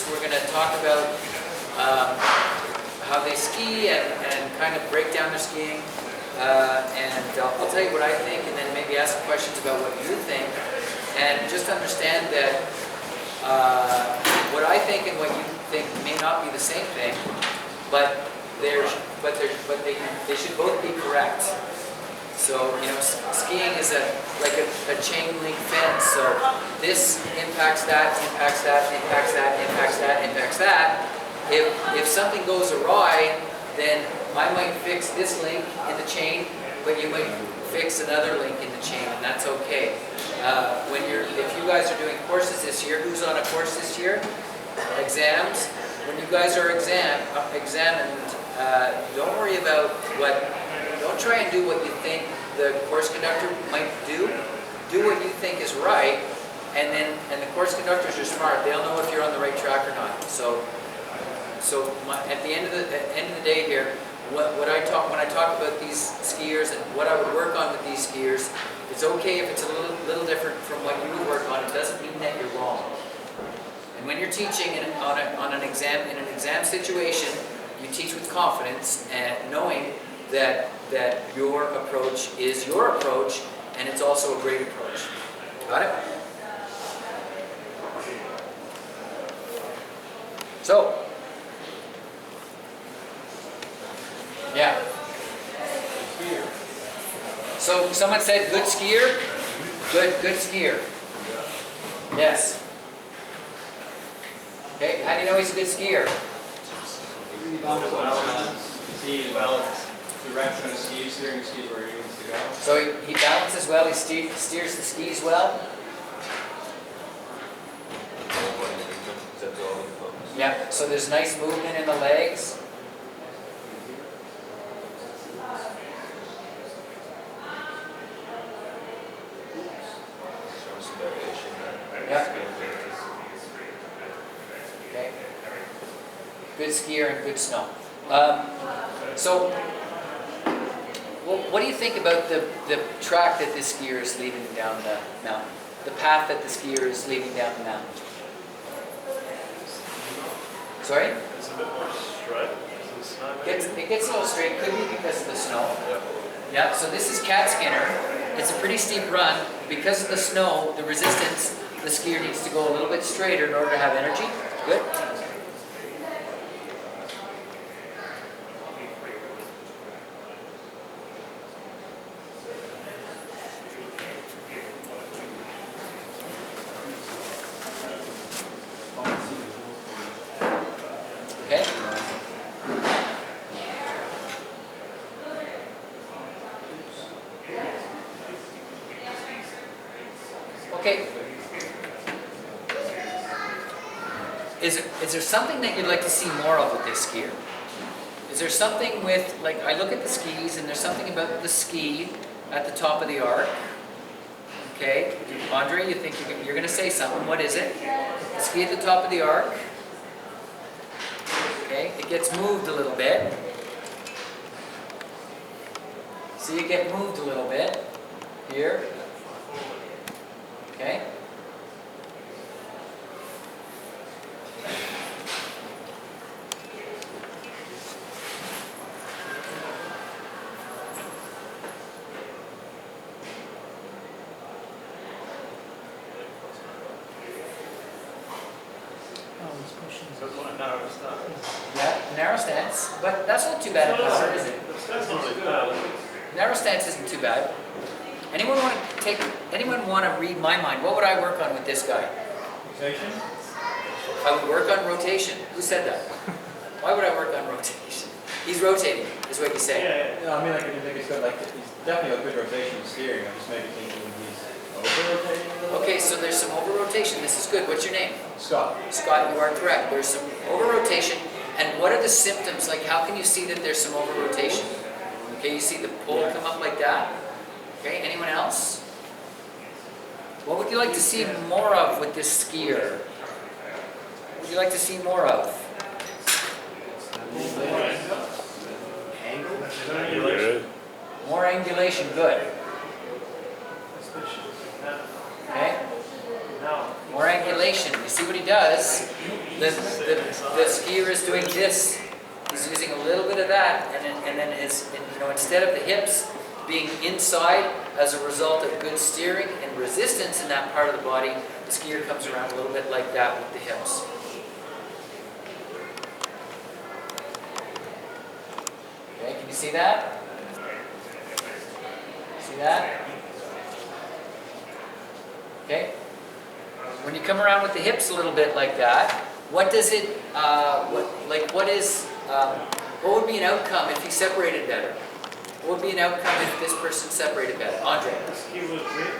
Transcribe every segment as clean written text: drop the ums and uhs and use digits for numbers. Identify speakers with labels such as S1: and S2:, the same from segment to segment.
S1: skiers. We're going to talk about how they ski and kind of break down their skiing. And I'll tell you what I think, and then maybe ask some questions about what you think. And just understand that what I think and what you think may not be the same thing, but they should both be correct. So, you know, skiing is like a chain link fence. So this impacts that, impacts that, impacts that, impacts that, impacts that. If something goes awry, then I might fix this link in the chain, but you might fix another link in the chain, and that's okay. If you guys are doing courses this year, who's on a course this year? Exams. When you guys are examined, don't worry about don't try and do what you think the course conductor might do. Do what you think is right, and the course conductors are smart. They'll know if you're on the right track or not. So at the end of the day here, when I talk about these skiers and what I would work on with these skiers, it's okay if it's a little different from what you would work on. It doesn't mean that you're wrong. And when you're teaching on an exam, in an exam situation, you teach with confidence and knowing that your approach is your approach, and it's also a great approach. Got it? So, yeah. So someone said good skier? Good skier. Yes. Okay, how do you know he's a good skier?
S2: Balance direction of the skis, steering the skis where he needs to go.
S1: So he balances well, he steers the skis well? Yeah, so there's nice movement in the legs. Yeah. Okay. Good skier and good snow. So, what do you think about the track that the skier is leading down the mountain? The path that the skier is leading down the mountain? Sorry?
S3: It's a bit more straight.
S1: It gets a little straight, could be because of the snow. Yeah, so this is Cat Skinner. It's a pretty steep run. Because of the snow, the resistance, the skier needs to go a little bit straighter in order to have energy. Good. Okay. Okay. Is there something that you'd like to see more of with this skier? Is there something with, like, I look at the skis and there's something about the ski at the top of the arc. Okay, Andre, you think you're going to say something. What is it? The ski at the top of the arc. Okay, it gets moved a little bit. See it get moved a little bit here. Okay. Yeah, narrow stance, but that's not too bad at all, is it? Narrow stance isn't too bad. Anyone want to read my mind? What would I work on with this guy?
S2: Rotation?
S1: I would work on rotation. Who said that? Why would I work on rotation? He's rotating, is what you say.
S2: Yeah, I mean, like, I think it's good, like, he's definitely a good rotation of steering. I'm just maybe thinking he's over-rotating a little bit.
S1: Okay, so there's some over-rotation. This is good. What's your name?
S2: Scott.
S1: Scott, you are correct. There's some over-rotation. And what are the symptoms? Like, how can you see that there's some over-rotation? Okay, you see the pole come up like that. Okay, anyone else? What would you like to see more of with this skier? What would you like to see more of? More angulation, good. Okay? More angulation. angulation. You see what he does? The skier is doing this. He's using a little bit of that, and then instead of the hips being inside as a result of good steering and resistance in that part of the body, the skier comes around a little bit like that with the hips. Okay, can you see that? See that? Okay? When you come around with the hips a little bit like that, what does it, what would be an outcome if he separated better? What would be an outcome if this person separated better? Andre?
S3: The ski would grip.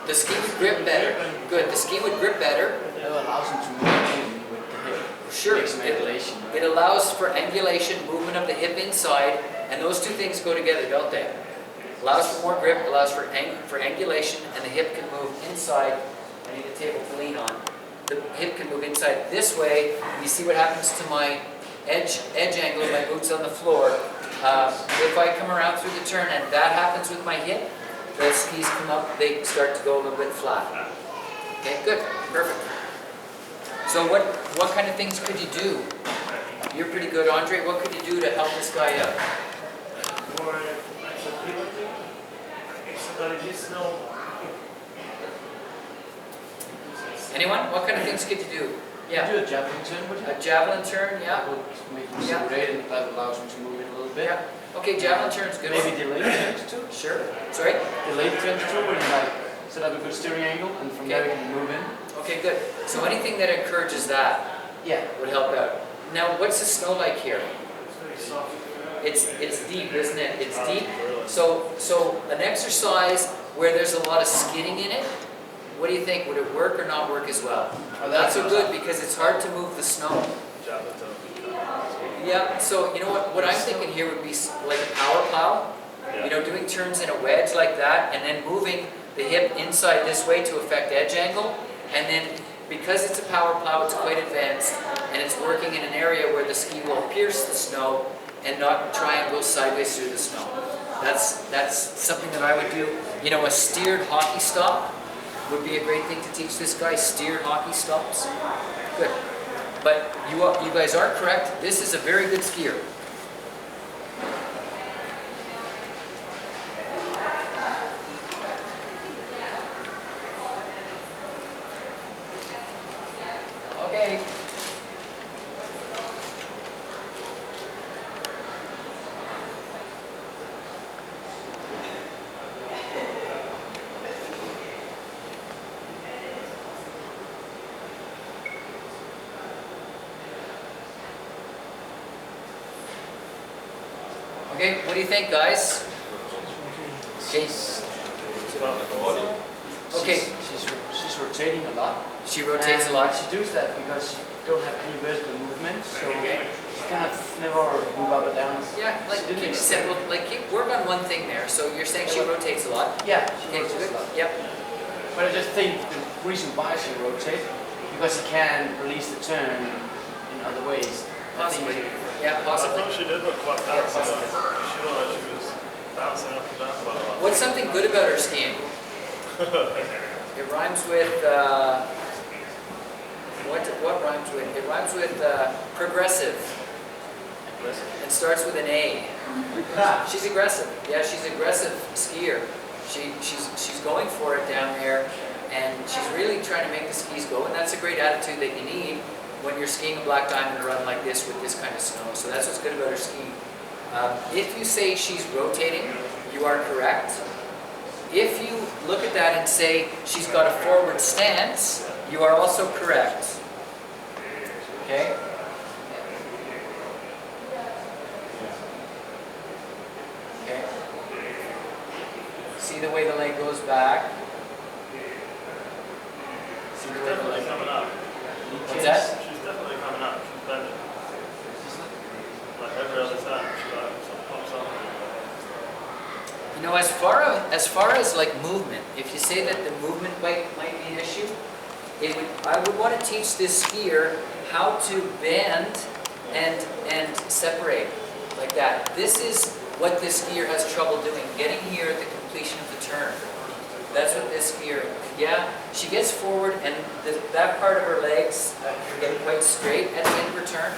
S1: The ski would grip better. Good. The ski would grip better.
S2: It allows him to move in with the hip.
S1: Sure.
S2: Makes some angulation.
S1: It allows for angulation, movement of the hip inside, and those two things go together, don't they? Allows for more grip, allows for angulation, and the hip can move inside. I need a table to lean on. The hip can move inside this way. You see what happens to my edge angle of my boots on the floor. If I come around through the turn and that happens with my hip, the skis come up, they start to go a little bit flat. Okay, good, perfect. So what kind of things could you do? You're pretty good, Andre. What could you do to help this guy out?
S3: More flexibility. So that it is no.
S1: Anyone? What kind of things could you do? Yeah.
S2: Do a javelin turn, would you?
S1: A javelin turn, yeah.
S2: That would make him
S1: Yeah.
S2: separate, and that allows him to move in a little bit.
S1: Yeah. Okay, javelin turn's good.
S2: Maybe delayed turns too.
S1: Sure. Sorry?
S2: Delayed turns too, where you like set up a good steering angle, and from there you can move in.
S1: Okay, good. So anything that encourages that
S2: Yeah.
S1: would help out. Now, what's the snow like here?
S3: It's very soft.
S1: It's deep, isn't it? It's deep. So an exercise where there's a lot of skidding in it, what do you think? Would it work or not work as well? Not so good because it's hard to move the snow. Yeah, so you know what I'm thinking here would be like a power plow. You know, doing turns in a wedge like that and then moving the hip inside this way to affect edge angle. And then because it's a power plow, it's quite advanced and it's working in an area where the ski will pierce the snow and not try and go sideways through the snow. That's something that I would do. You know, a steered hockey stop would be a great thing to teach this guy, steered hockey stops. Good. But you guys are correct. This is a very good skier. Okay. Okay, what do you think, guys? Okay. Okay.
S2: She's rotating a lot.
S1: She rotates a
S2: And
S1: lot.
S2: She does that because she don't have any vertical movement, so she kind of never move up and down.
S1: Yeah, like
S2: She didn't
S1: keep
S2: expect-
S1: simple, like keep work on one thing there. So you're saying she rotates a lot.
S2: Yeah, she
S1: Okay,
S2: rotates
S1: good.
S2: a lot.
S1: Yep.
S2: But I just think the reason why she rotates because she can release the turn in other ways. I think
S1: Possibly. Yeah, possibly.
S3: I thought she did look quite bouncing. She looked like she was bouncing up and down quite a lot.
S1: What's something good about her skiing? It rhymes with what rhymes with? It rhymes with progressive. It starts with an A. She's aggressive. Yeah, she's an aggressive skier. She's going for it down there, and she's really trying to make the skis go. And that's a great attitude that you need when you're skiing a black diamond run like this with this kind of snow. So that's what's good about her skiing. If you say she's rotating, you are correct. If you look at that and say she's got a forward stance, you are also correct. Okay? Okay. See the way the leg goes back? See
S3: She's
S1: the way the
S3: definitely
S1: leg...
S3: coming up.
S1: What's that?
S3: She's definitely coming up. She's bending. Like every other time. She like pops up.
S1: You know, as far as like movement, if you say that the movement might be an issue, I would want to teach this skier how to bend and separate like that. This is what this skier has trouble doing, getting here at the completion of the turn. That's what this skier, yeah, she gets forward and that part of her legs get quite straight at the end of her turn.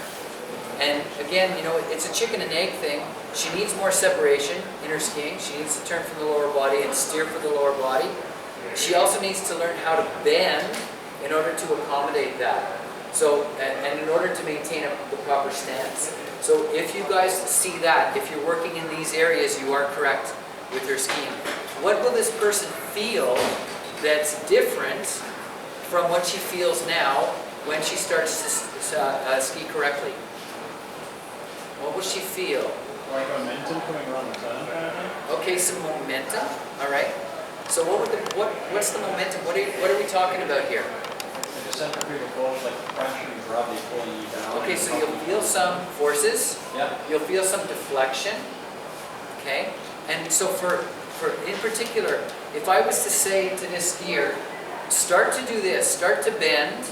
S1: And again, you know, it's a chicken and egg thing. She needs more separation in her skiing. She needs to turn from the lower body and steer for the lower body. She also needs to learn how to bend in order to accommodate that. So, and in order to maintain the proper stance. So if you guys see that, if you're working in these areas, you are correct with her skiing. What will this person feel that's different from what she feels now when she starts to ski correctly? What will she feel?
S3: Like momentum coming around the turn, kind of thing?
S1: Okay, some momentum. All right. So what's the momentum? What are we talking about here?
S3: Like the centrifugal force, like pressure and gravity pulling you down.
S1: Okay, so you'll feel some forces.
S3: Yeah.
S1: You'll feel some deflection. Okay. And so for in particular, if I was to say to this skier, start to do this, start to bend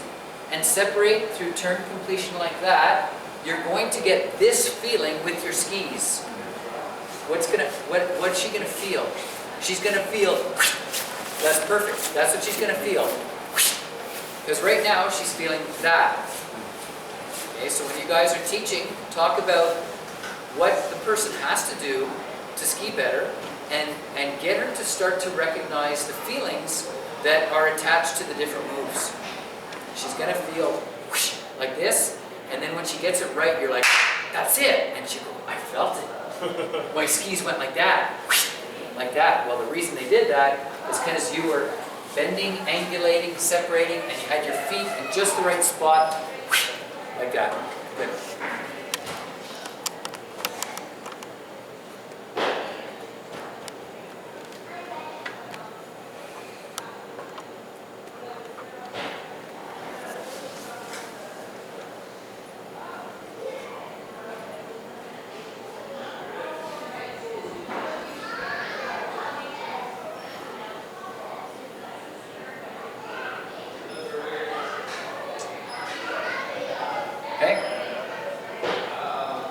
S1: and separate through turn completion like that, you're going to get this feeling with your skis. What's she gonna feel? She's gonna feel, that's perfect. That's what she's gonna feel. Because right now she's feeling that. Okay, so when you guys are teaching, talk about what the person has to do to ski better and get her to start to recognize the feelings that are attached to the different moves. She's gonna feel like this. And then when she gets it right, you're like, that's it. And she goes, I felt it. My skis went like that. Like that. Well, the reason they did that is because you were bending, angulating, separating, and you had your feet in just the right spot. Like that. Good.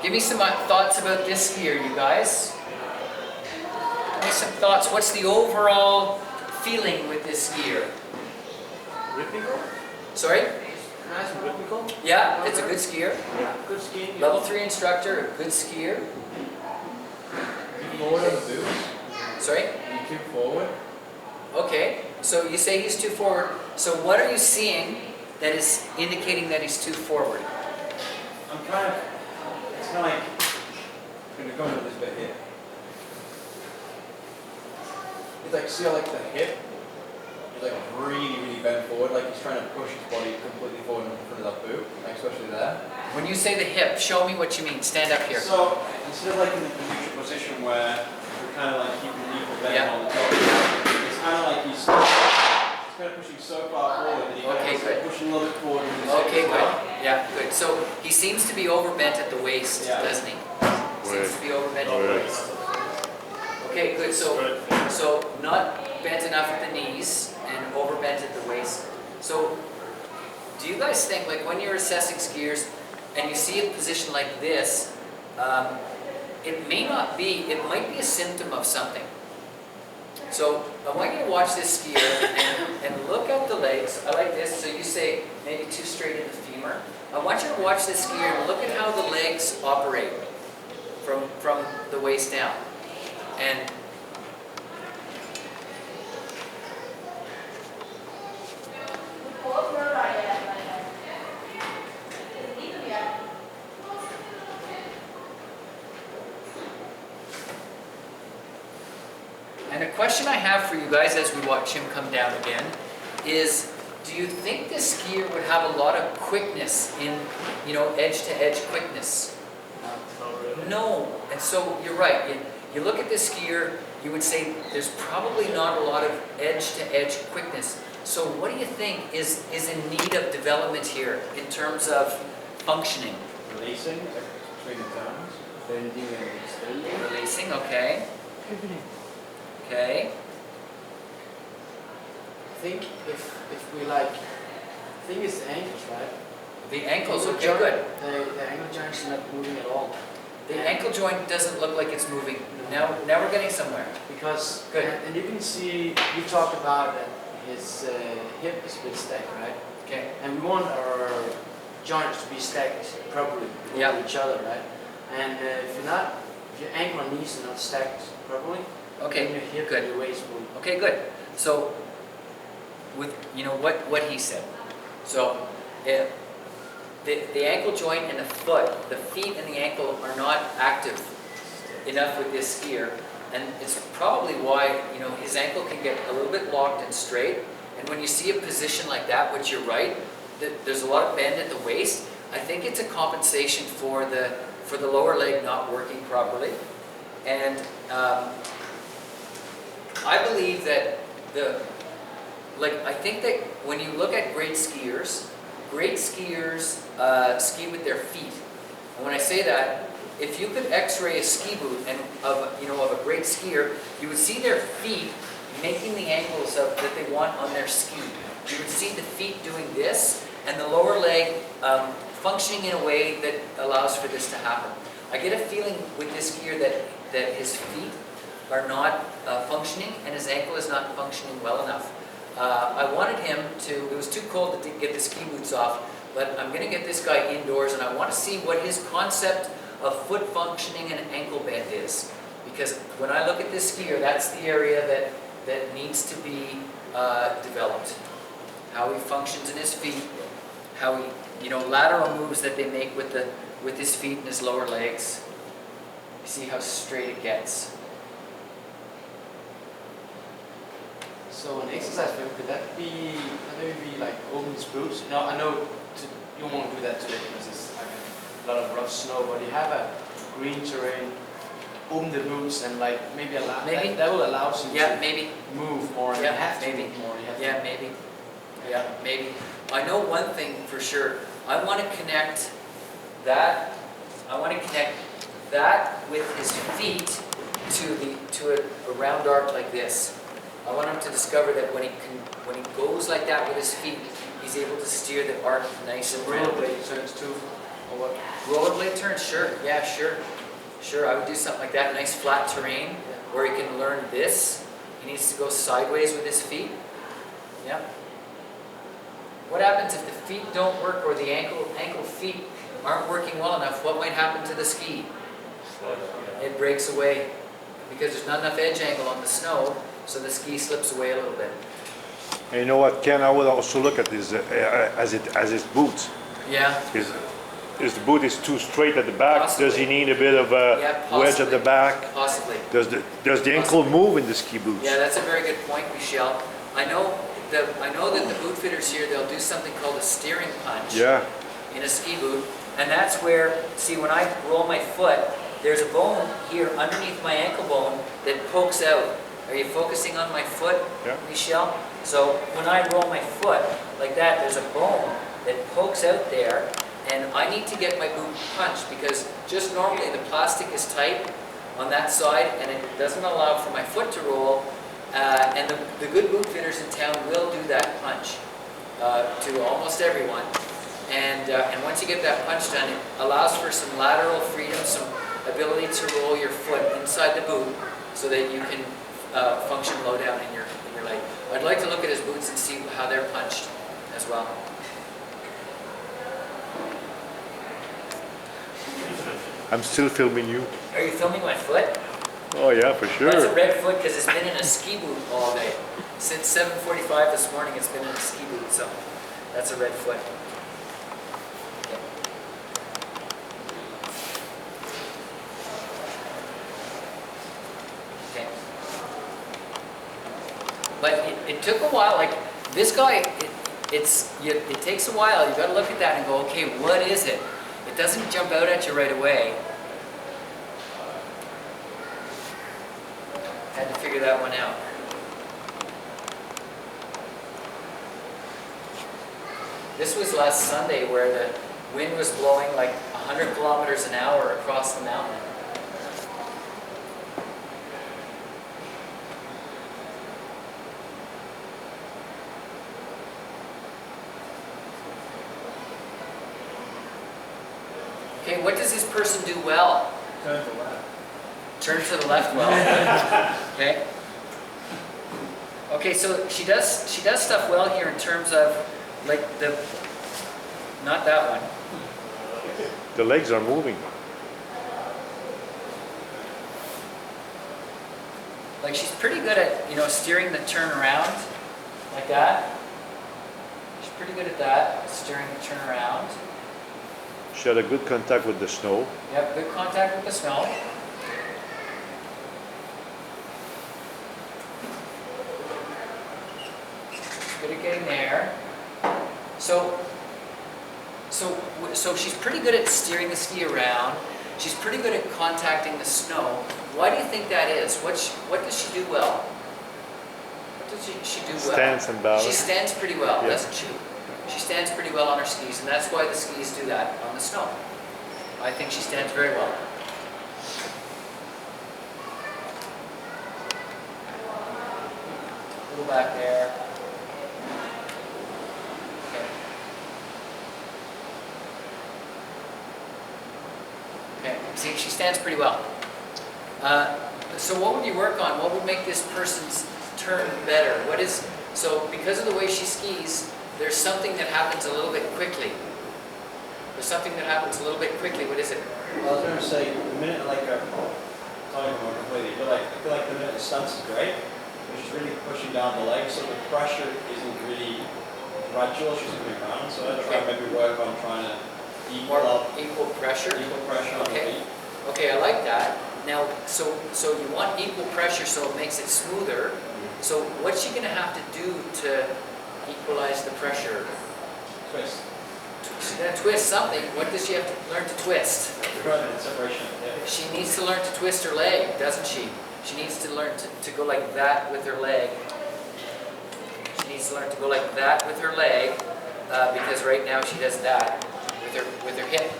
S1: Give me some thoughts about this skier, you guys. Give me some thoughts. What's the overall feeling with this skier?
S2: Rhythmical?
S1: Sorry?
S2: Nice and rhythmical.
S1: Yeah, it's a good skier.
S2: Yeah, good skiing.
S1: Level 3 instructor, a good skier.
S3: Forward on the boots.
S1: Sorry?
S3: You too forward.
S1: Okay, so you say he's too forward. So what are you seeing that is indicating that he's too forward?
S3: I'm kind of, it's kind of like, I'm going to go into this bit here. It's like, see how like the hip is like really, really bent forward, like he's trying to push his body completely forward in front of that boot, like especially there.
S1: When you say the hip, show me what you mean. Stand up here.
S3: So, instead of like in the neutral position where we're kind of like keeping the equal bend
S1: Yeah.
S3: on the top, it's kind of like he's kind of pushing so far forward that he kind
S1: Okay,
S3: of
S1: good.
S3: pushing a little bit forward with his
S1: Okay,
S3: hips as well.
S1: good. Yeah, good. So he seems to be overbent at the waist,
S3: Yeah.
S1: doesn't he? Seems to be overbent at the waist. Okay, good. So not bent enough at the knees and overbent at the waist. So do you guys think, like when you're assessing skiers and you see a position like this, it might be a symptom of something. So I want you to watch this skier and look at the legs. I like this. So you say maybe too straight in the femur. I want you to watch this skier and look at how the legs operate from the waist down. And And a question I have for you guys as we watch him come down again is, do you think this skier would have a lot of quickness in, edge-to-edge quickness?
S3: Not really.
S1: No. And so you're right. You look at this skier, you would say there's probably not a lot of edge-to-edge quickness. So what do you think is in need of development here in terms of functioning?
S3: Releasing between the turns.
S2: Bending and extending.
S1: Releasing, okay. Okay.
S2: I think if we like, I think it's the ankles, right?
S1: The ankles,
S2: The
S1: okay,
S2: joint-
S1: good.
S2: The ankle joints are not moving at all.
S1: The ankle joint doesn't look like it's moving. Now we're getting somewhere.
S2: Because,
S1: Good.
S2: and you can see, you talked about that his hip is a bit stacked, right?
S1: Okay.
S2: And we want our joints to be stacked properly
S1: Yeah.
S2: with each other, right? And if your ankle and knees are not stacked properly, then
S1: Okay.
S2: your hip
S1: Good.
S2: and your waist will.
S1: Okay, good. So, with what he said. So, the ankle joint and the foot, the feet and the ankle are not active enough with this skier, and it's probably why his ankle can get a little bit locked and straight. And when you see a position like that, which you're right, there's a lot of bend at the waist. I think it's a compensation for the lower leg not working properly, and I believe that I think that when you look at great skiers ski with their feet. And when I say that, if you could X-ray a ski boot and of a great skier, you would see their feet making the angles that they want on their ski. You would see the feet doing this and the lower leg functioning in a way that allows for this to happen. I get a feeling with this skier that his feet are not functioning and his ankle is not functioning well enough. I wanted him to, it was too cold to get the ski boots off, but I'm going to get this guy indoors and I want to see what his concept of foot functioning and ankle bend is. Because when I look at this skier, that's the area that needs to be developed. How he functions in his feet, how he, lateral moves that they make with his feet and his lower legs. You see how straight it gets.
S2: So an exercise film, could that maybe be like open his boots? No, I know you won't do that today because it's like a lot of rough snow, but you have a green terrain, open the boots and like maybe allow,
S1: Maybe.
S2: that will allow you
S1: Yeah,
S2: to
S1: maybe.
S2: move more and
S1: Yeah,
S2: you have to
S1: maybe.
S2: move more. You have
S1: Yeah,
S2: to,
S1: maybe. Yeah, maybe. I know one thing for sure. I want to connect that. I want to connect that with his feet to a round arc like this. I want him to discover that when he goes like that with his feet, he's able to steer the arc nice and round.
S2: rollerblade turns too, or what?
S1: Rollerblade turns, sure. Yeah, sure. Sure, I would do something like that. Nice flat terrain where he can learn this. He needs to go sideways with his feet. Yeah. What happens if the feet don't work or the ankle feet aren't working well enough? What might happen to the ski? It breaks away because there's not enough edge angle on the snow, so the ski slips away a little bit.
S4: And you know what, Ken? I would also look at this as his boots.
S1: Yeah.
S4: His boot is too straight at the back.
S1: Possibly.
S4: Does he need a bit of a
S1: Yeah,
S4: wedge at the back?
S1: Possibly.
S4: Does the ankle move in the ski boots?
S1: Yeah, that's a very good point, Michel. I know that the boot fitters here, they'll do something called a steering punch
S4: Yeah.
S1: in a ski boot, and that's where, see, when I roll my foot, there's a bone here underneath my ankle bone that pokes out. Are you focusing on my foot,
S4: Yeah.
S1: Michel? So when I roll my foot like that, there's a bone that pokes out there, and I need to get my boot punched because just normally the plastic is tight on that side and it doesn't allow for my foot to roll. And the good boot fitters in town will do that punch to almost everyone. And once you get that punch done, it allows for some lateral freedom, some ability to roll your foot inside the boot so that you can function low down in your leg. I'd like to look at his boots and see how they're punched as well.
S4: I'm still filming you.
S1: Are you filming my foot?
S4: Oh yeah, for sure.
S1: That's a red foot because it's been in a ski boot all day. Since 7:45 this morning, it's been in a ski boot, so that's a red foot. Okay. But it took a while. Like this guy, it takes a while. You got to look at that and go, okay, what is it? It doesn't jump out at you right away. Had to figure that one out. This was last Sunday where the wind was blowing like 100 kilometers an hour across the mountain. Okay, what does this person do well?
S3: Turn to left.
S1: Turn to the left well. Okay. Okay, so she does stuff well here in terms of like not that one.
S4: The legs are moving.
S1: Like she's pretty good at, steering the turn around like that. She's pretty good at that, steering the turn around.
S4: She had a good contact with the snow.
S1: Yep, good contact with the snow. Good at getting there. So she's pretty good at steering the ski around. She's pretty good at contacting the snow. Why do you think that is? What does she do well? What does she do well?
S4: Stance and balance.
S1: She stands pretty well,
S4: Yeah.
S1: doesn't she? She stands pretty well on her skis, and that's why the skis do that on the snow. I think she stands very well. A little back there. Okay, see, she stands pretty well. So what would you work on? What would make this person's turn better? So because of the way she skis, there's something that happens a little bit quickly. There's something that happens a little bit quickly. What is it?
S5: Well, I was going to say, the minute, like, talking more completely, but like, I feel like the minute the stunts is great, but she's really pushing down the legs, so the pressure isn't really gradual, she's coming around, so I'd try maybe work on trying to equal up,
S1: Equal pressure.
S5: equal pressure on the
S1: Okay.
S5: feet.
S1: Okay, I like that. Now, so you want equal pressure so it makes it smoother. So what's she going to have to do to equalize the pressure?
S5: Twist.
S1: She's going to twist something. What does she have to learn to twist?
S5: Separation, yeah.
S1: She needs to learn to twist her leg, doesn't she? She needs to learn to go like that with her leg. She needs to learn to go like that with her leg because right now she does that with her hip.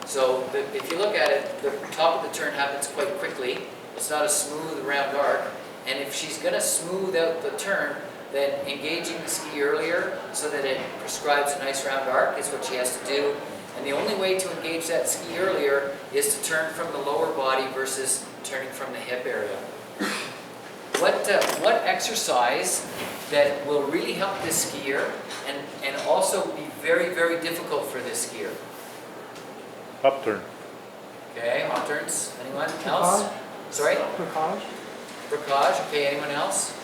S1: So if you look at it, the top of the turn happens quite quickly. It's not a smooth round arc. And if she's going to smooth out the turn, then engaging the ski earlier so that it prescribes a nice round arc is what she has to do. And the only way to engage that ski earlier is to turn from the lower body versus turning from the hip area. What exercise that will really help this skier and also be very, very difficult for this skier?
S4: Upturn.
S1: Okay, off turns. Anyone else? Sorry?
S6: Brocage?
S1: Brocage. Okay, anyone else?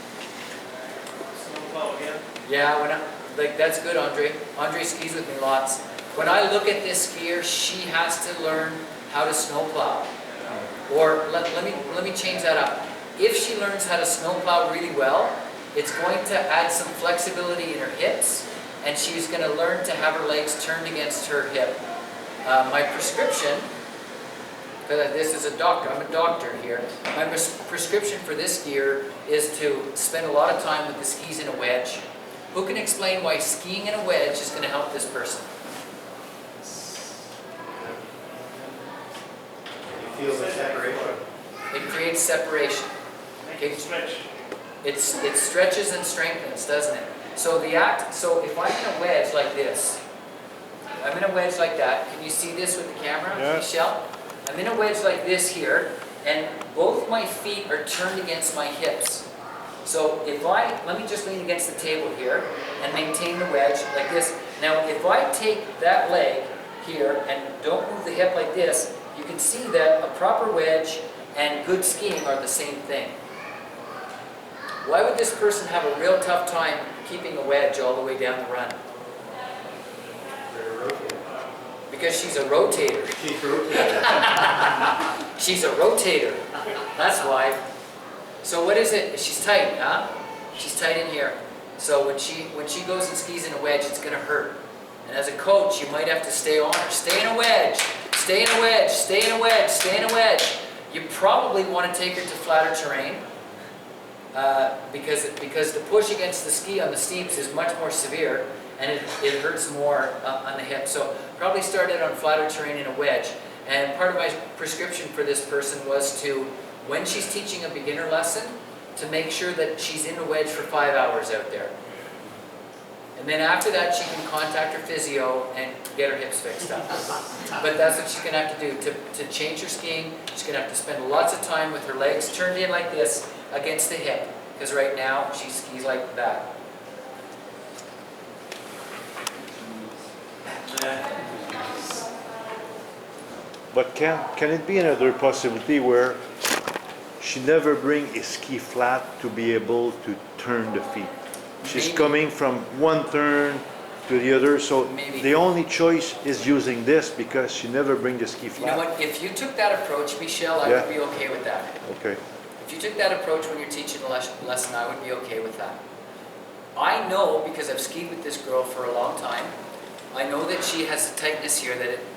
S6: Snowplow again?
S1: Yeah, that's good, Andre. Andre skis with me lots. When I look at this skier, she has to learn how to snowplow. Or let me change that up. If she learns how to snowplow really well, it's going to add some flexibility in her hips, and she's going to learn to have her legs turned against her hip. My prescription, this is a doctor, I'm a doctor here. My prescription for this skier is to spend a lot of time with the skis in a wedge. Who can explain why skiing in a wedge is going to help this person?
S5: You feel the separation.
S1: It creates separation. Okay? It stretches and strengthens, doesn't it? So if I'm in a wedge like this, I'm in a wedge like that. Can you see this with the camera,
S4: Yeah.
S1: Michelle? I'm in a wedge like this here, and both my feet are turned against my hips. So let me just lean against the table here and maintain the wedge like this. Now, if I take that leg here and don't move the hip like this, you can see that a proper wedge and good skiing are the same thing. Why would this person have a real tough time keeping a wedge all the way down the run? Because she's a rotator.
S5: She's rotating.
S1: She's a rotator. That's why. So what is it? She's tight, huh? She's tight in here. So when she goes and skis in a wedge, it's going to hurt. And as a coach, you might have to stay on her. Stay in a wedge. Stay in a wedge. Stay in a wedge. Stay in a wedge. You probably want to take her to flatter terrain because the push against the ski on the steeps is much more severe and it hurts more on the hip. So probably start out on flatter terrain in a wedge. And part of my prescription for this person was to, when she's teaching a beginner lesson, to make sure that she's in a wedge for 5 hours out there. And then after that, she can contact her physio and get her hips fixed up. But that's what she's gonna have to do. To change her skiing, she's gonna have to spend lots of time with her legs turned in like this against the hip. Because right now, she skis like that.
S4: But can it be another possibility where she never bring a ski flat to be able to turn the feet? She's
S1: Maybe.
S4: coming from one turn to the other, so
S1: Maybe.
S4: the only choice is using this because she never bring the ski
S1: You know
S4: flat.
S1: what, if you took that approach, Michelle, I
S4: Yeah.
S1: would be okay with that.
S4: Okay,
S1: If you took that approach when you're teaching the lesson, I would be okay with that. I know, because I've skied with this girl for a long time, I know that she has a tightness here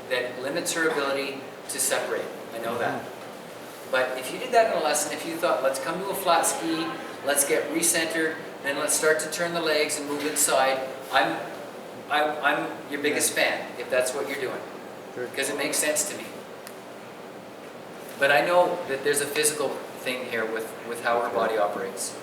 S1: that limits her ability to separate. I know that. But if you did that in a lesson, if you thought, let's come to a flat ski, let's get recentered, then let's start to turn the legs and move inside, I'm your biggest fan, if that's what you're doing.
S4: Good.
S1: Because it makes sense to me. But I know that there's a physical thing here with how her body operates.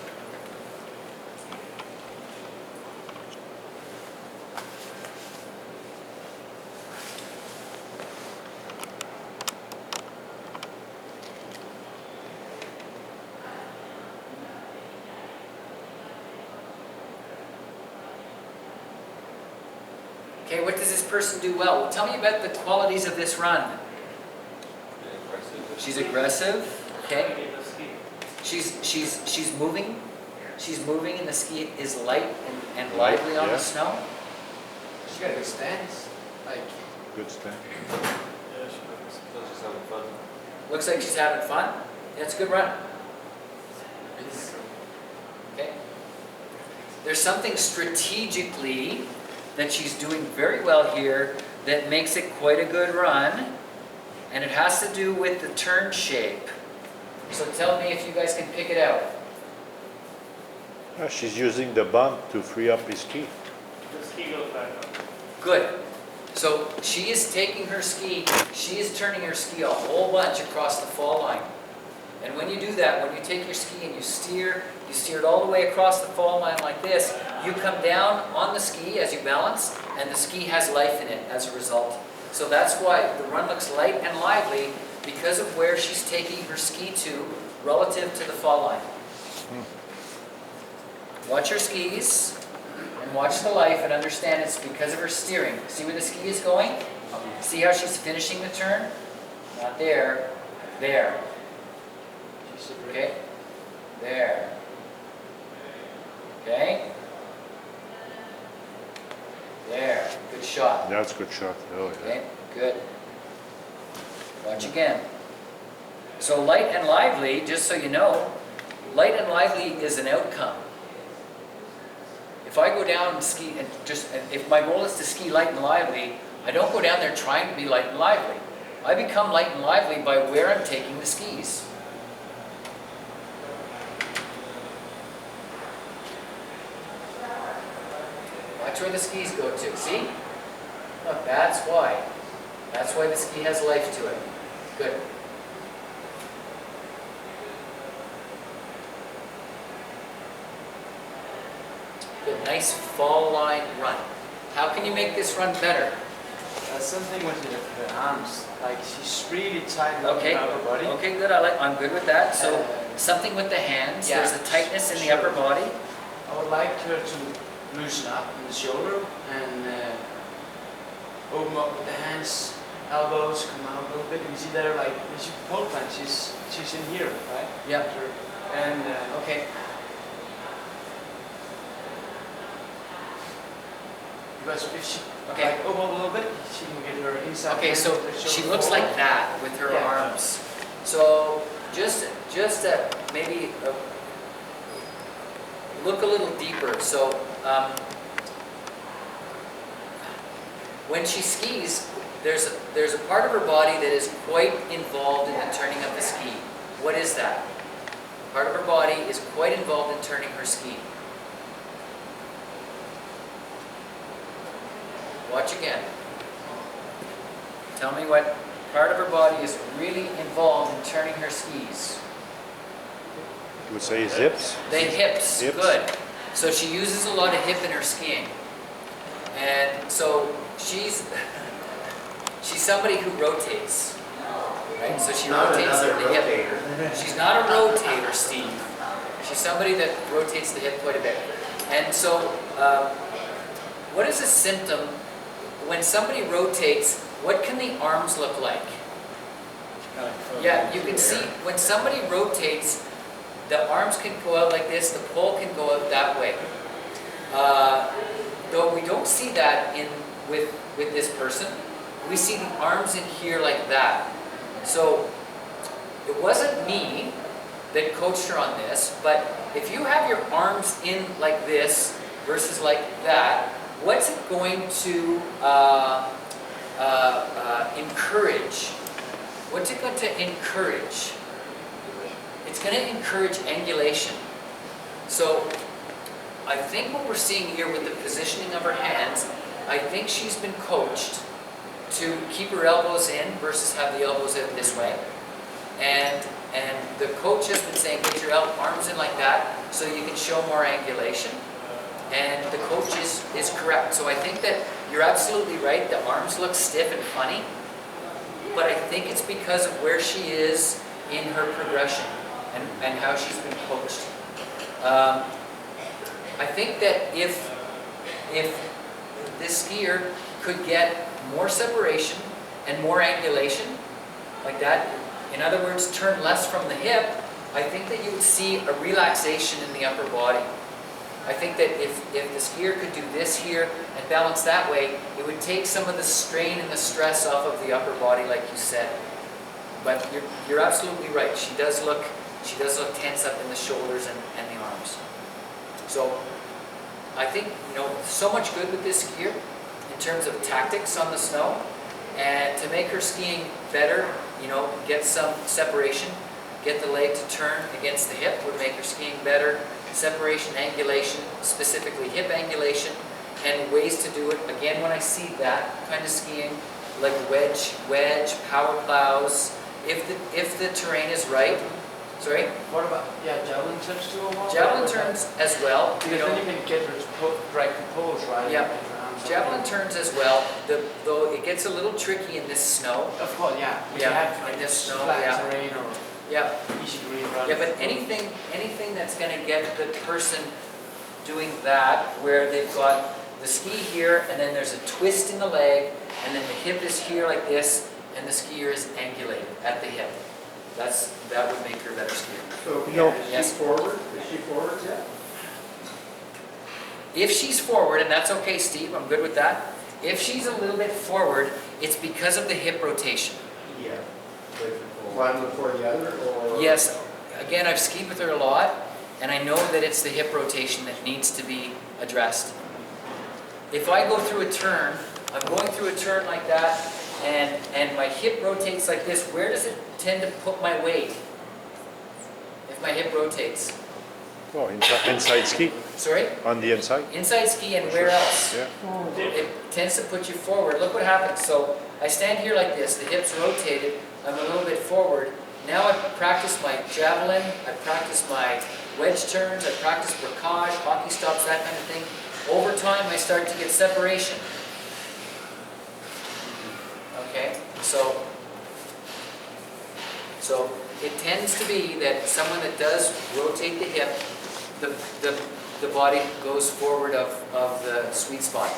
S1: Okay, what does this person do well? Well, tell me about the qualities of this run. She's aggressive, okay? She's moving. She's moving, and the ski is light and lively on
S4: Yeah.
S1: the snow.
S2: She got a good stance. Like,
S4: good stand.
S5: Yeah, she's having fun.
S1: Looks like she's having fun. Yeah, it's a good run.
S2: it's,
S1: Okay. There's something strategically that she's doing very well here that makes it quite a good run, and it has to do with the turn shape. So tell me if you guys can pick it out.
S4: She's using the bump to free up his ski.
S6: The ski goes back up.
S1: Good. So she is taking her ski, she is turning her ski a whole bunch across the fall line. And when you do that, when you take your ski and you steer it all the way across the fall line like this, you come down on the ski as you balance, and the ski has life in it as a result. So that's why the run looks light and lively, because of where she's taking her ski to relative to the fall line. Watch her skis and watch the life and understand it's because of her steering. See where the ski is going? See how she's finishing the turn? Not there, there.
S2: she's a
S1: Okay? There. Okay? There. Good shot.
S4: That's a good shot. Oh, yeah.
S1: Okay? Good. Watch again. So light and lively, just so you know, light and lively is an outcome. If I go down and ski and if my goal is to ski light and lively, I don't go down there trying to be light and lively. I become light and lively by where I'm taking the skis. Watch where the skis go to, see? Look, that's why. That's why the ski has life to it. Good. Good, nice fall line run. How can you make this run better?
S2: something with the arms. Like she's really tight
S1: Okay.
S2: around her body.
S1: Okay, good. I'm good with that. So something with the hands.
S2: Yeah,
S1: There's a tightness in the
S2: sure.
S1: upper body.
S2: I would like her to loosen up in the shoulder and open up with the hands, elbows, come out a little bit. You see there, like when she pole plant, she's in here, right?
S1: Yep.
S2: And
S1: Okay.
S2: because if she
S1: Okay.
S2: like open up a little bit, she can get her inside.
S1: Okay, so
S2: hand, the
S1: she
S2: shoulder
S1: looks
S2: forward.
S1: like that with her
S2: Yeah.
S1: arms. So just maybe look a little deeper. So when she skis, there's a part of her body that is quite involved in the turning of the ski. What is that? Part of her body is quite involved in turning her ski. Watch again. Tell me what part of her body is really involved in turning her skis.
S4: You would say his hips?
S1: The hips,
S4: Hips.
S1: good. So she uses a lot of hip in her skiing. And so she's somebody who rotates, right? So she rotates the hip. She's not a rotator, Steve. She's somebody that rotates the hip quite a bit. And so, what is a symptom when somebody rotates? What can the arms look like? Yeah, you can see when somebody rotates, the arms can go out like this, the pole can go out that way. Though we don't see that with this person, we see the arms in here like that. So it wasn't me that coached her on this, but if you have your arms in like this versus like that, what's it going to encourage? What's it going to encourage? It's going to encourage angulation. So I think what we're seeing here with the positioning of her hands, I think she's been coached to keep her elbows in versus have the elbows out this way. And the coach has been saying, get your arms in like that so you can show more angulation. And the coach is correct. So I think that you're absolutely right. The arms look stiff and funny. But I think it's because of where she is in her progression and how she's been coached. I think that if this skier could get more separation and more angulation, like that, in other words, turn less from the hip, I think that you would see a relaxation in the upper body. I think that if the skier could do this here and balance that way, it would take some of the strain and the stress off of the upper body, like you said. But you're absolutely right. She does look tense up in the shoulders and the arms. So I think, so much good with this skier in terms of tactics on the snow, and to make her skiing better, get some separation, get the leg to turn against the hip would make her skiing better. Separation, angulation, specifically hip angulation, and ways to do it. Again, when I see that kind of skiing, like wedge, power plows, if the terrain is right. Sorry?
S2: What about, javelin turns too? Or what?
S1: Javelin turns as well.
S2: Because then you can get her right compose, right?
S1: Yeah. Javelin turns as well, though it gets a little tricky in this snow.
S2: Of course, yeah.
S1: Yeah,
S2: You have
S1: in this snow,
S2: flat
S1: yeah.
S2: terrain or
S1: Yeah.
S2: easy green run.
S1: Yeah, but anything that's going to get the person doing that, where they've got the ski here, and then there's a twist in the leg, and then the hip is here like this, and the skier is angulated at the hip. That would make her a better skier.
S7: So,
S4: No.
S7: is she
S1: Yes.
S7: forward? Is she forward yet?
S1: If she's forward, and that's okay, Steve, I'm good with that. If she's a little bit forward, it's because of the hip rotation.
S7: Yeah. One before the other, or?
S1: Yes, again, I've skied with her a lot, and I know that it's the hip rotation that needs to be addressed. If I go through a turn, I'm going through a turn like that, and my hip rotates like this, where does it tend to put my weight? If my hip rotates.
S4: Oh, inside ski,
S1: Sorry?
S4: on the inside?
S1: Inside ski and where else?
S4: Yeah.
S1: It tends to put you forward. Look what happens. So I stand here like this, the hips rotated, I'm a little bit forward. Now I've practiced my javelin, I've practiced my wedge turns, I've practiced brocage, hockey stops, that kind of thing. Over time I start to get separation. Okay, so it tends to be that someone that does rotate the hip, the body goes forward of the sweet spot.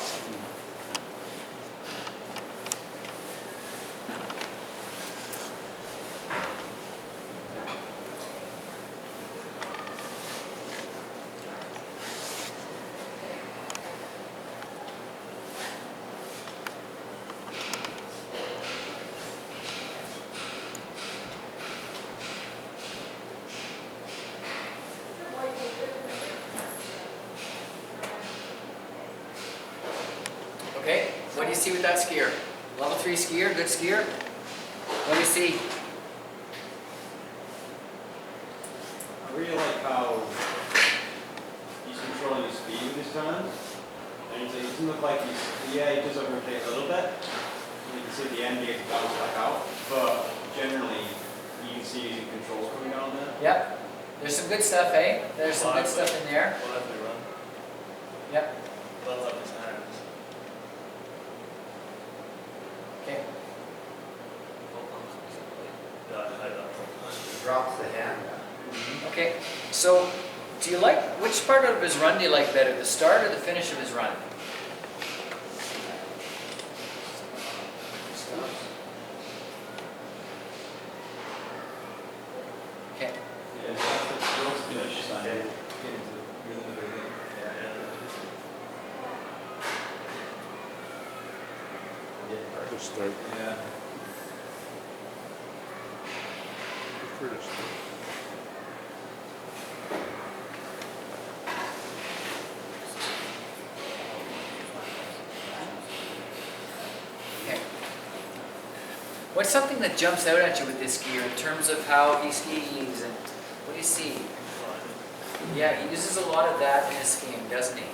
S1: Okay, what do you see with that skier? Level 3 skier, good skier? What do you see?
S5: I really like how he's controlling his speed with his turns. And it doesn't look like he does overtake a little bit. You can see at the end he gets bounced back out. But generally, you can see his controls coming down there.
S1: Yep, there's some good stuff, eh? There's some good stuff in there.
S6: We'll have to run.
S1: Yep.
S6: Build up his hands.
S7: drops the hand down.
S1: Okay, so do you like, which part of his run do you like better, the start or the finish of his run? Okay,
S5: Yeah, that's the finish sign.
S4: To start.
S3: Yeah.
S4: Prefer to start.
S1: okay. What's something that jumps out at you with this skier in terms of how he skis and what do you see? Yeah, he uses a lot of that in his skiing, doesn't he?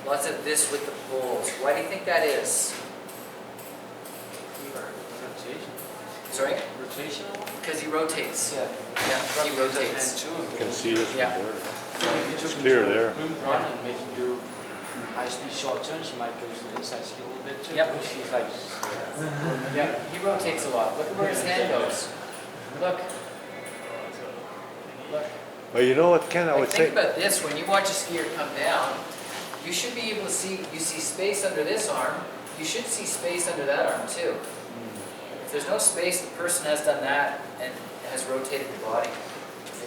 S1: Lots of this with the poles. Why do you think that is?
S2: Rotation.
S1: Sorry?
S2: Rotation?
S1: Because he rotates.
S2: Yeah.
S1: Yeah, he rotates.
S4: You can see this from
S1: Yeah.
S4: there.
S2: It's
S4: clear there.
S2: Run and make him do high speed short turns. You might go to the inside ski a little bit too.
S1: Yep.
S2: He's like,
S1: Yeah, he rotates a lot. Look at where his hand goes. Look. Look.
S4: Well, you know what, Ken, I
S1: Like,
S4: would
S1: think
S4: say,
S1: about this, when you watch a skier come down, you should be able to see, you see space under this arm, you should see space under that arm too. If there's no space, the person has done that and has rotated the body.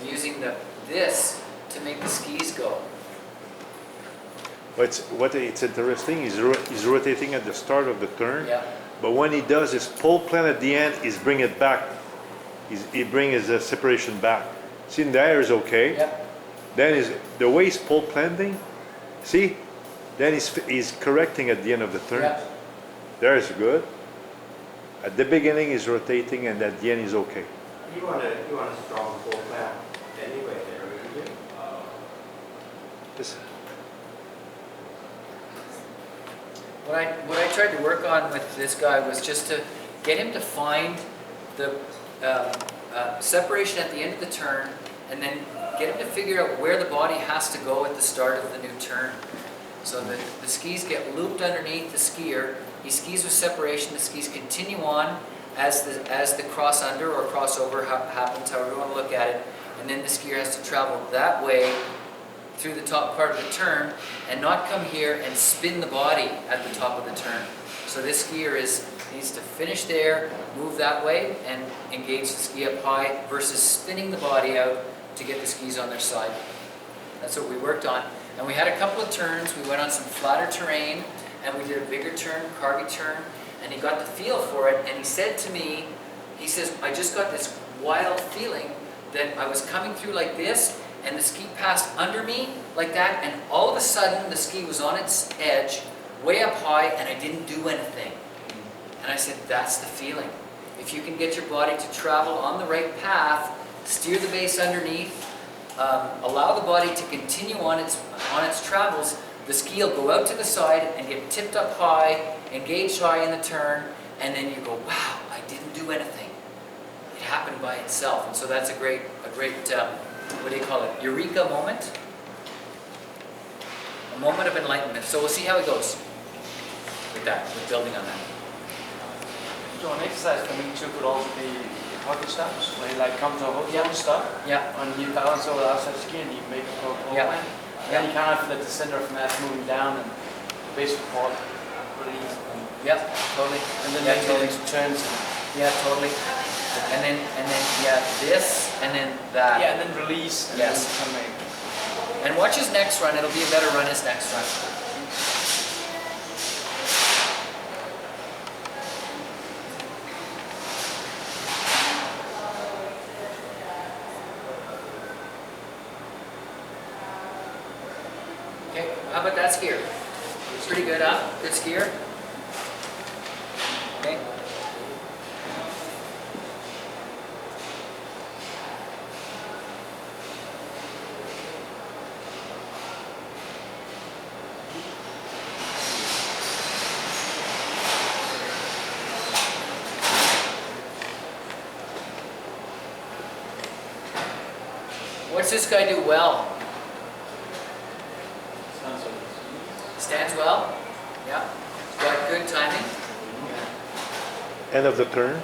S1: And using this to make the skis go.
S4: it's interesting, he's rotating at the start of the turn,
S1: Yeah,
S4: but when he does his pole plant at the end, he's bring it back. He bring his separation back. See, in the air is okay.
S1: yeah,
S4: Then the way he's pole planting, see? Then he's correcting at the end of the turn.
S1: yeah.
S4: There is good. At the beginning he's rotating and at the end he's okay.
S7: You want a strong full plant anyway there, wouldn't you?
S4: This-
S1: What I tried to work on with this guy was just to get him to find the separation at the end of the turn, and then get him to figure out where the body has to go at the start of the new turn. So the skis get looped underneath the skier. He skis with separation. The skis continue on as the cross under or crossover happens, however you want to look at it, and then the skier has to travel that way through the top part of the turn and not come here and spin the body at the top of the turn. So this skier needs to finish there, move that way, and engage the ski up high versus spinning the body out to get the skis on their side. That's what we worked on. And we had a couple of turns. We went on some flatter terrain, and we did a bigger turn, carvy turn, and he got the feel for it. And he said to me, he says, I just got this wild feeling that I was coming through like this, and the ski passed under me like that, and all of a sudden the ski was on its edge, way up high, and I didn't do anything. And I said, that's the feeling. If you can get your body to travel on the right path, steer the base underneath, allow the body to continue on its travels, the ski will go out to the side and get tipped up high, engaged high in the turn, and then you go, wow, I didn't do anything. It happened by itself. And so that's a great what do you call it, eureka moment? A moment of enlightenment. So we'll see how it goes with that, with building on that.
S2: so an exercise for me too could also be hockey stops, where you like come to a hotel
S1: Yeah.
S2: and stop,
S1: Yeah,
S2: and you balance over the outside ski and you make a pole
S1: Yeah.
S2: line. Then you kind of let the center of mass moving down and base support release.
S1: yeah, totally.
S2: And then
S1: Yeah,
S2: make
S1: totally.
S2: it into turns.
S1: Yeah, totally. And then, yeah, this, and then that.
S2: Yeah, and then release. And
S1: Yes.
S2: Then come in.
S1: And watch his next run. It'll be a better run his next run. Okay, how about that skier? Pretty good, huh? Good skier? Okay. What's this guy do well? Stands well? Yeah. Got good timing.
S4: End of the turn,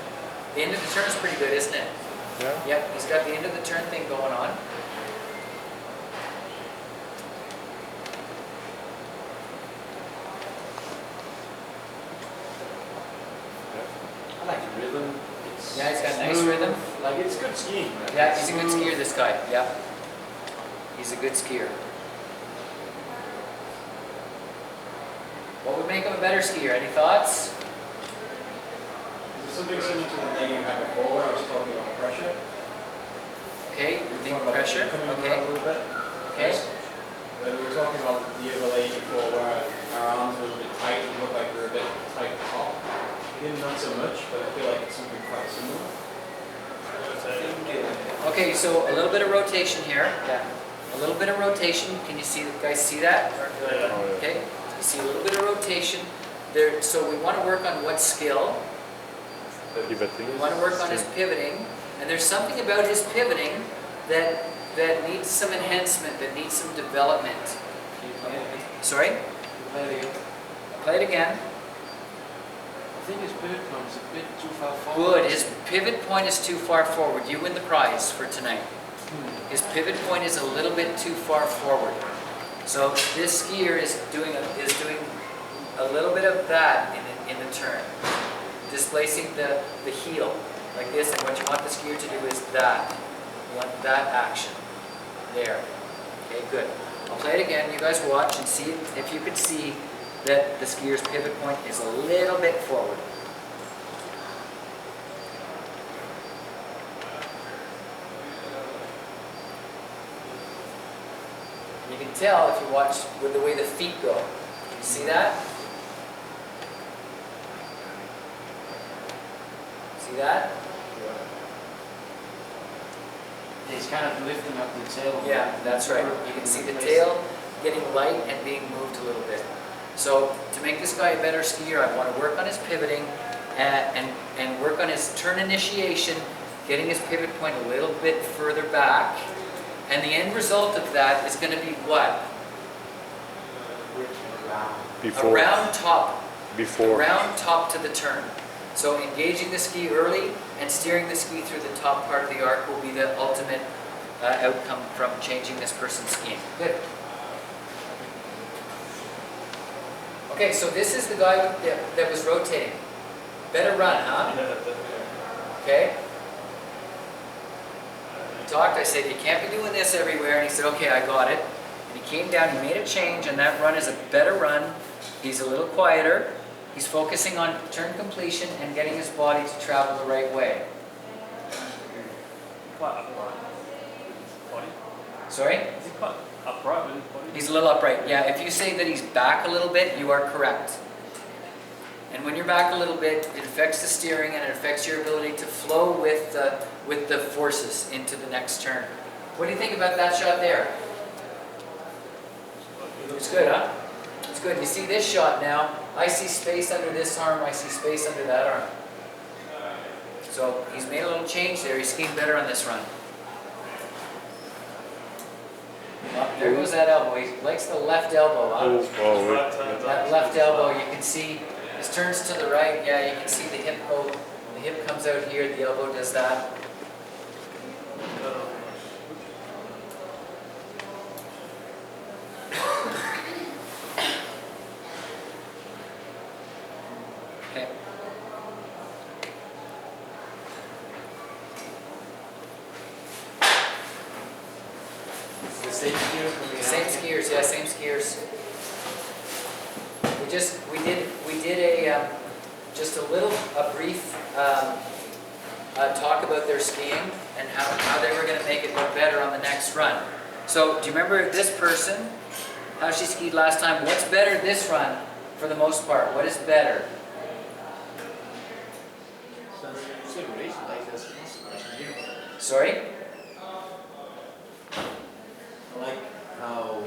S1: The end of the turn is pretty good, isn't it?
S4: Yeah.
S1: Yep, he's got the end of the turn thing going on.
S2: I like the rhythm. It's
S1: Yeah, he's got nice
S2: smooth.
S1: rhythm.
S2: Like it's good skiing. man.
S1: Yeah, he's a good
S2: Smooth.
S1: skier, this guy. Yeah. He's a good skier. What would make him a better skier? Any thoughts?
S5: Is there something similar to the thing you had before where I was talking about pressure?
S1: Okay, you think
S5: Talking about
S1: pressure?
S5: Coming around
S1: Okay,
S5: a little bit.
S1: okay.
S5: We were talking about the other lady before where our arms were a little bit tight and looked like we were a bit tight at the top. Him not so much, but I feel like it's something quite similar.
S1: Okay, so a little bit of rotation here. Yeah. A little bit of rotation. Can you see, guys see that?
S4: Oh,
S1: Okay, you see a little bit of rotation there. So we want to work on what skill? We want to work on his pivoting. And there's something about his pivoting that needs some enhancement, that needs some development. Sorry?
S2: Play it again.
S1: Play it again.
S2: I think his pivot point is a bit too far forward.
S1: Good. His pivot point is too far forward. You win the prize for tonight. His pivot point is a little bit too far forward. So this skier is doing a little bit of that in the turn, displacing the heel like this. And what you want the skier to do is that. You want that action there. Okay, good. I'll play it again. You guys watch and see if you could see that the skier's pivot point is a little bit forward. You can tell if you watch with the way the feet go. Can you see that? See that?
S2: He's kind of lifting up the tail.
S1: Yeah, that's right. You can see the tail getting light and being moved a little bit. So to make this guy a better skier, I want to work on his pivoting and work on his turn initiation, getting his pivot point a little bit further back. And the end result of that is going to be what?
S4: Before.
S1: Around top.
S4: Before.
S1: Around top to the turn. So engaging the ski early and steering the ski through the top part of the arc will be the ultimate outcome from changing this person's skiing. Good. Okay, so this is the guy that was rotating. Better run, huh? Okay. We talked, I said, you can't be doing this everywhere. And he said, okay, I got it. And he came down, he made a change, and that run is a better run. He's a little quieter. He's focusing on turn completion and getting his body to travel the right way.
S6: Quite upright with his body.
S1: Sorry?
S6: Is he quite upright with his body?
S1: He's a little upright. Yeah, if you say that he's back a little bit, you are correct. And when you're back a little bit, it affects the steering and it affects your ability to flow with the forces into the next turn. What do you think about that shot there? It's good, huh? It's good. You see this shot now, I see space under this arm, I see space under that arm. So he's made a little change there. He's skiing better on this run. Oh, there goes that elbow. He likes the left elbow, huh? That left elbow, you can see his turns to the right. Yeah, you can see the hip go. The hip comes out here, the elbow does that. Okay.
S2: The same skier from the
S1: Same skiers, yeah, same skiers. We did a just a brief talk about their skiing and how they were going to make it look better on the next run. So, do you remember this person? How she skied last time? What's better this run for the most part? What is better? Sorry?
S3: I like how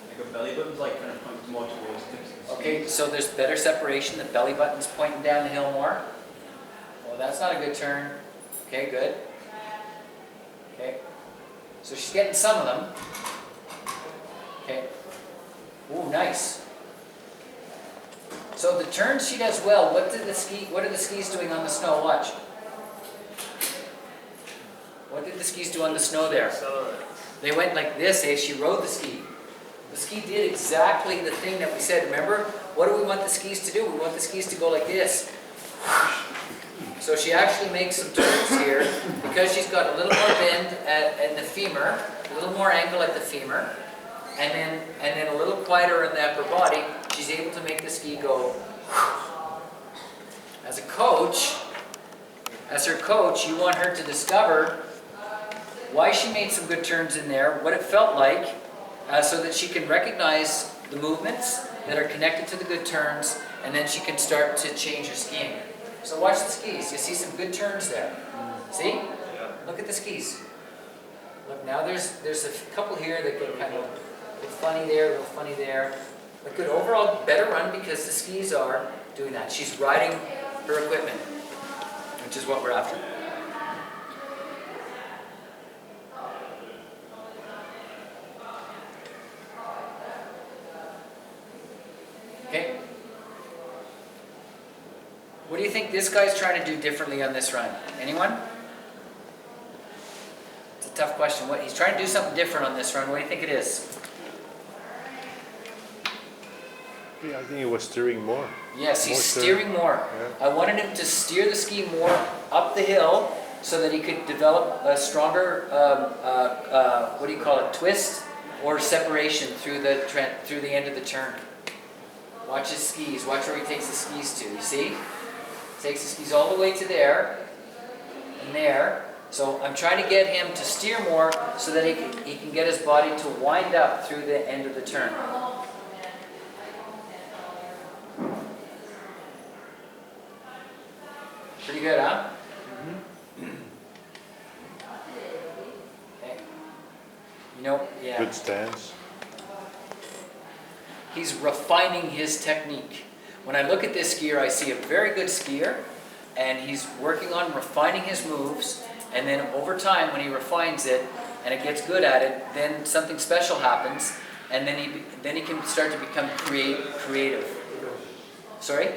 S3: like a belly button's like kind of points more towards the
S1: Okay, so there's better separation. The belly button's pointing down the hill more. Well, that's not a good turn. Okay, good. Okay. So she's getting some of them. Okay. Ooh, nice. So the turns she does well. What are the skis doing on the snow? Watch. the skis do on the snow there? They went like this, eh? She rode the ski. The ski did exactly the thing that we said, remember? What do we want the skis to do? We want the skis to go like this. So she actually makes some turns here because she's got a little more bend in the femur, a little more angle at the femur, and then a little quieter in the upper body. She's able to make the ski go. As a coach, as her coach, you want her to discover why she made some good turns in there, what it felt like, so that she can recognize the movements that are connected to the good turns, and then she can start to change her skiing. So watch the skis. You see some good turns there. See? Look at the skis. Look, now there's a couple here that go kind of a bit funny there, a little funny there. But good overall, better run because the skis are doing that. She's riding her equipment, which is what we're after. Okay. What do you think this guy's trying to do differently on this run? Anyone? It's a tough question. What he's trying to do something different on this run. What do you think it is?
S4: Yeah, I think he was steering more.
S1: Yes, he's
S4: More
S1: steering more.
S4: Yeah.
S1: I wanted him to steer the ski more up the hill so that he could develop a stronger, what do you call it, twist or separation through the end of the turn. Watch his skis. Watch where he takes the skis to. You see? Takes the skis all the way to there and there. So I'm trying to get him to steer more so that he can get his body to wind up through the end of the turn. Pretty good, huh? Okay. You know, yeah.
S4: Good stance.
S1: He's refining his technique. When I look at this skier, I see a very good skier, and he's working on refining his moves, and then over time, when he refines it, and it gets good at it, then something special happens, and then he can start to become creative. Sorry?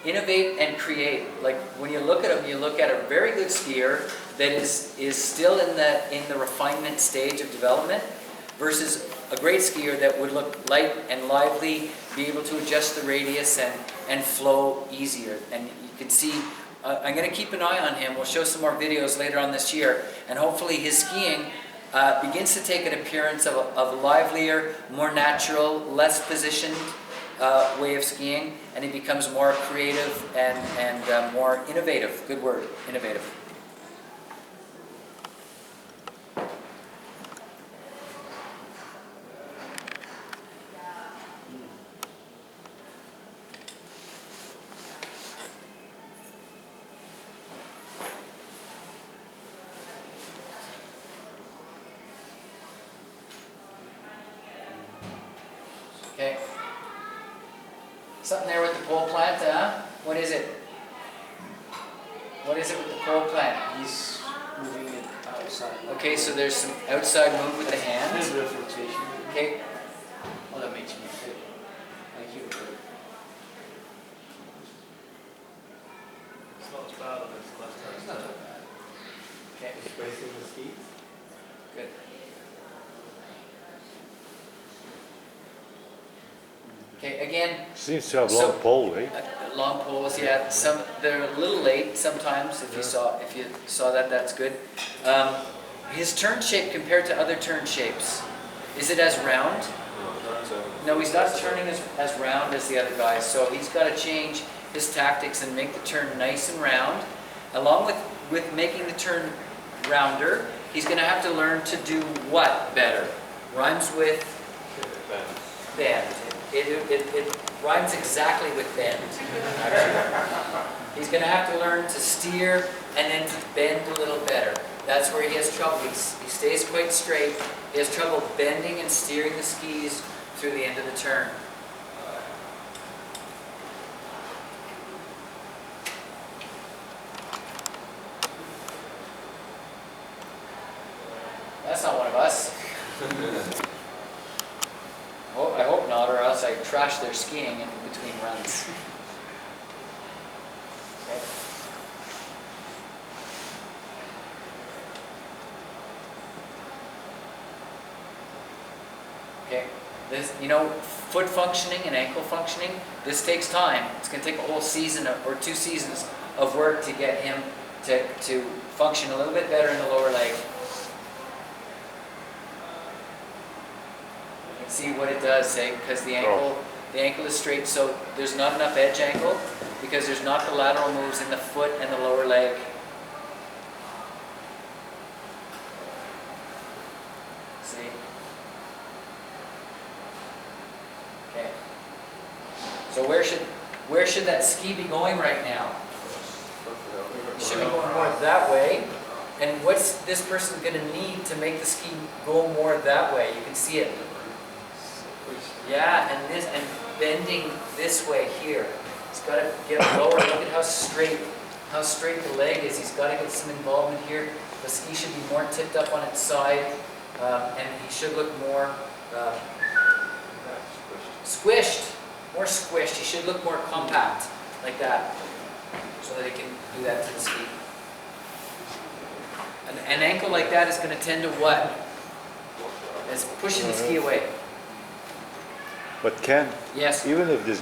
S1: Innovate and create. Like when you look at him, you look at a very good skier that is still in the refinement stage of development, versus a great skier that would look light and lively, be able to adjust the radius and flow easier. And you can see, I'm going to keep an eye on him. We'll show some more videos later on this year, and hopefully his skiing begins to take an appearance of a livelier, more natural, less positioned way of skiing, and he becomes more creative and more innovative. Good word, innovative. Okay. Something there with the pole plant, huh? What is it? What is it with the pole plant?
S2: He's moving it outside.
S1: Okay, so there's some outside move with the
S2: A
S1: hands.
S2: little bit of rotation.
S1: Okay.
S2: Oh, that makes me fit. Thank you.
S6: It's not as bad on his left hand.
S2: It's not that bad.
S1: Okay.
S7: Displacing the skis?
S1: Good. Okay, again,
S4: Seems to have
S1: So-
S4: long pole, eh?
S1: long poles, yeah. They're a little late sometimes. If you saw that, that's good. His turn shape compared to other turn shapes, is it as round? No, he's not turning as round as the other guys. So he's got to change his tactics and make the turn nice and round. Along with making the turn rounder, he's going to have to learn to do what better? Rhymes with bend. It rhymes exactly with bend, actually. He's going to have to learn to steer and then to bend a little better. That's where he has trouble. He stays quite straight. He has trouble bending and steering the skis through the end of the turn. That's not one of us. Oh, I hope not, or else I trash their skiing in between runs. Okay. Okay, this, you know, foot functioning and ankle functioning, this takes time. It's gonna take a whole season or 2 seasons of work to get him to function a little bit better in the lower leg. See what it does, eh? Because the ankle is straight, so there's not enough edge angle because there's not the lateral moves in the foot and the lower leg. See? Okay. So where should that ski be going right now? It should be going more that way. And what's this person going to need to make the ski go more that way? You can see it. Yeah, and bending this way here. He's got to get lower. Look at how straight the leg is. He's got to get some involvement here. The ski should be more tipped up on its side, and he should look more squished. More squished. He should look more compact, like that, so that he can do that to the ski. An ankle like that is going to tend to what? It's pushing the ski away.
S4: But Ken,
S1: Yes.
S4: even if this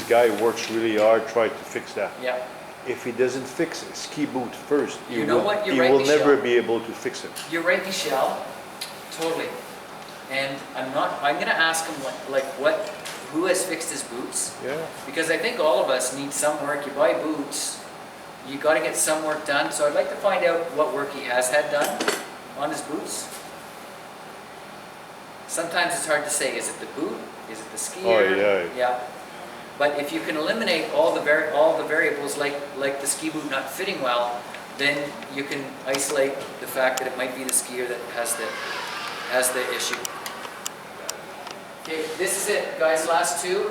S4: guy works really hard, try to fix that.
S1: Yeah.
S4: If he doesn't fix a ski boot first,
S1: You know what? You're
S4: he
S1: right,
S4: will never
S1: Michelle.
S4: be able to fix it.
S1: You're right, Michelle. Totally. And I'm going to ask him who has fixed his boots?
S4: Yeah.
S1: Because I think all of us need some work. You buy boots, you got to get some work done. So I'd like to find out what work he has had done on his boots. Sometimes it's hard to say, is it the boot? Is it the skier?
S4: Oh, yeah.
S1: Yeah. But if you can eliminate all the variables like the ski boot not fitting well, then you can isolate the fact that it might be the skier that has the issue. Okay, this is it, guys, last 2.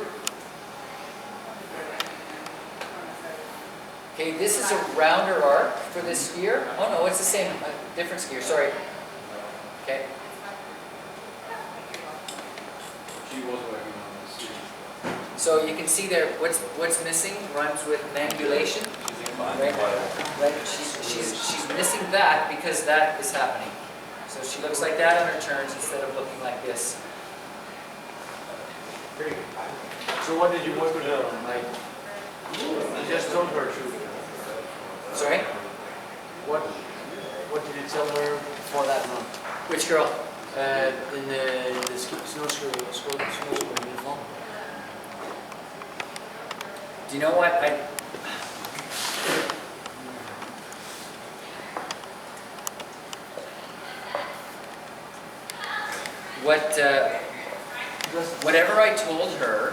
S1: Okay, this is a rounder arc for this skier. Oh no, it's the same, different skier, sorry. Okay.
S3: She was working on this.
S1: So you can see there, what's missing rhymes with mangulation. Right? She's missing that because that is happening. So she looks like that on her turns instead of looking like this.
S2: So what did you work with her on? Like, you just told her to.
S1: Sorry?
S2: What did you tell her before that run?
S1: Which girl?
S2: In the snow school uniform.
S1: Do you know what? Whatever I told her,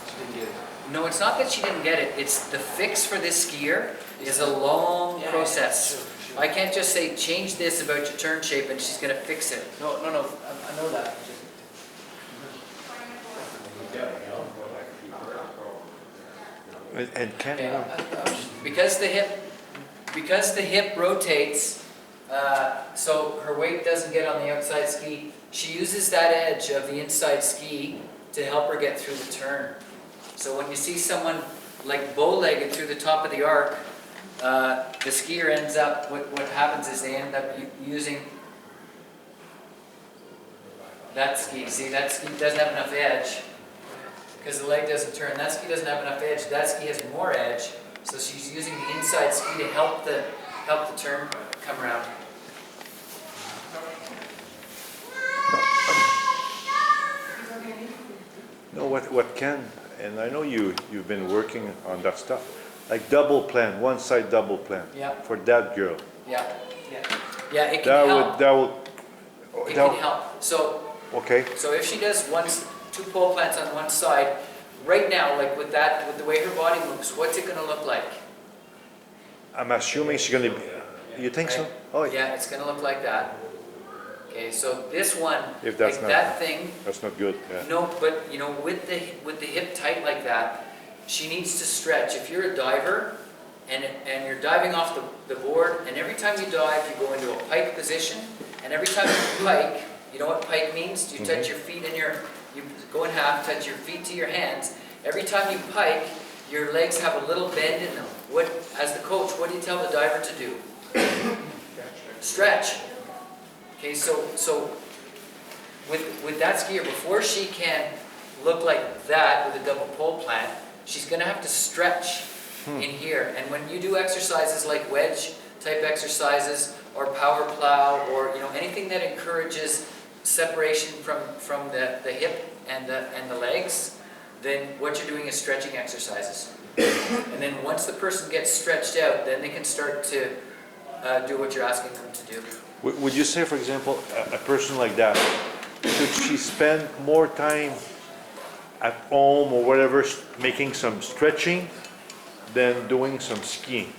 S2: She didn't get it.
S1: no, it's not that she didn't get it. It's the fix for this skier is a long process.
S2: Sure.
S1: I can't just say, change this about your turn shape and she's going to fix it.
S2: No, I know that.
S4: And Ken, you know,
S1: Because the hip rotates, so her weight doesn't get on the outside ski, she uses that edge of the inside ski to help her get through the turn. So when you see someone like bow-legged through the top of the arc, the skier ends up, what happens is they end up using that ski. See, that ski doesn't have enough edge because the leg doesn't turn. That ski doesn't have enough edge. That ski has more edge, so she's using the inside ski to help the turn come around.
S4: no, what Ken, and I know you've been working on that stuff, like double plan, one side double plan.
S1: Yeah.
S4: For that girl.
S1: Yeah, it can help. It can help. So
S4: Okay.
S1: if she does 2 pole plants on one side, right now, like with the way her body moves, what's it going to look like?
S4: I'm assuming she's gonna be, you think so?
S1: Right?
S4: Oh,
S1: Yeah, it's going to look like that. Okay, so this one,
S4: If that's
S1: like
S4: not-
S1: that thing,
S4: That's not good, yeah.
S1: no, but you know, with the hip tight like that, she needs to stretch. If you're a diver and you're diving off the board, and every time you dive, you go into a pike position, and every time you pike, you know what pike means? You touch your feet and you go in half, touch your feet to your hands. Every time you pike, your legs have a little bend in them. As the coach, what do you tell the diver to do? Stretch. Okay, so with that skier, before she can look like that with a double pole plant, she's gonna have to stretch in here. And when you do exercises like wedge type exercises or power plow, or anything that encourages separation from the hip and the legs, then what you're doing is stretching exercises. And then once the person gets stretched out, then they can start to do what you're asking them to do.
S4: Would you say, for example, a person like that, should she spend more time at home or whatever, making some stretching than doing some skiing?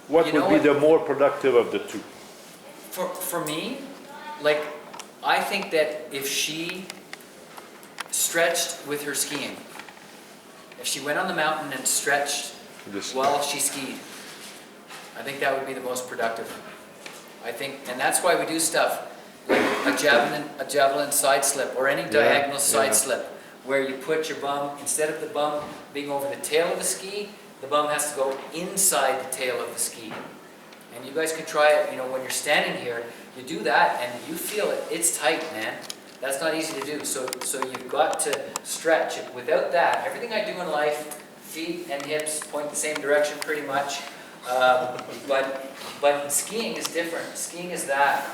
S4: What
S1: You know
S4: would be
S1: what?
S4: the more productive of the two?
S1: For me, like, I think that if she stretched with her skiing, if she went on the mountain and stretched
S4: This-
S1: while she skied, I think that would be the most productive. I think, and that's why we do stuff like a javelin side slip, or any diagonal side
S4: yeah.
S1: slip, where you put your bum, instead of the bum being over the tail of the ski, the bum has to go inside the tail of the ski. And you guys can try it, when you're standing here, you do that and you feel it. It's tight, man. That's not easy to do. So you've got to stretch. Without that, everything I do in life, feet and hips point the same direction pretty much. But skiing is different. Skiing is that.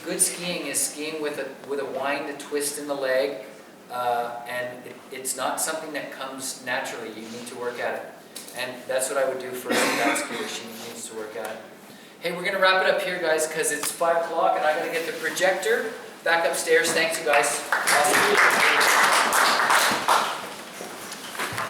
S1: Good skiing is skiing with a wind, a twist in the leg, and it's not something that comes naturally. You need to work at it. And that's what I would do for that skier. She needs to work at it. Hey, we're going to wrap it up here, guys, because it's 5 o'clock and I got to get the projector back upstairs. Thanks, you guys. Awesome.